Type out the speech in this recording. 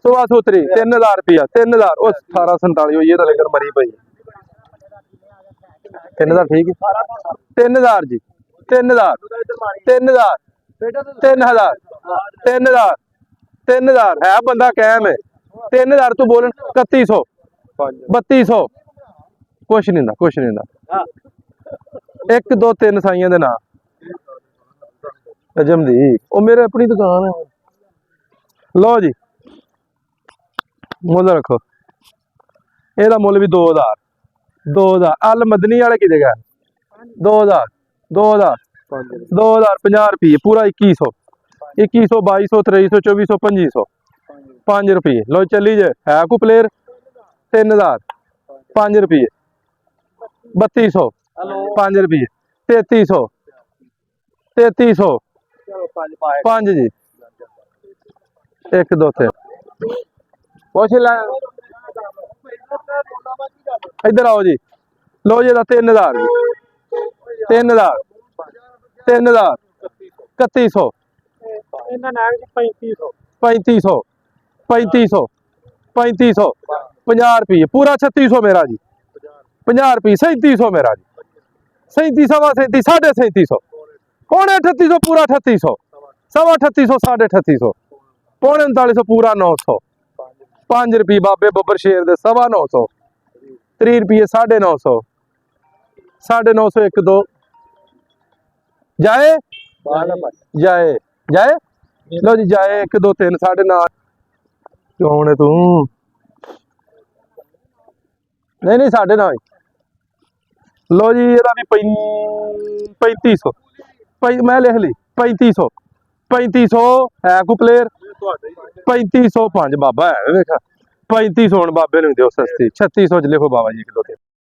सुबह सूत्री 3000 रुपया 3000 उस 1847 हुई है तो लेकर मरी पई 3000 ठीक है 3000 जी 3000 3000 3000 3000 3000 है बंदा कैम है 3000 तू बोल 3100 3200 कुछ नहीं ना कुछ नहीं ना 1 2 3 साइयां दे ना जमदी ओ मेरे अपनी दुकान है लो जी मुल रखो एदा मुल भी 2000 2000 अल मदनी वाले की जगह 2000 2000 2000 50 रुपये पूरा 2100 2200 2300 2400 2500 5 रुपये लो चली जे है को प्लेयर 3000 5 रुपये 3200 5 रुपये 3300 3300 5 जी 1 2 3 पुछ ला इधर आओ जी लो जी 3000 3000 3000 3100 3500 3500 3500 50 रुपये पूरा 3600 मेरा जी 50 रुपये 3700 मेरा जी 3700 3700 पौने 3800 पूरा 3800 सवा 3800 3800 पौने 3900 पूरा 900 5 रुपये बाबे बब्बर शेर दे 950 30 रुपये 950 950 1 2 जाए जाए जाए लो जी जाए 1 2 3 9.5 कौन है तू नहीं नहीं 9.5 लो जी ये भी 3500 मैं लिख ली 3500 3500 है को प्लेयर 3505 बाबा है देखा 3500 बाबे ने दो सस्ती 3600 च लिखो बाबा जी 1 2 3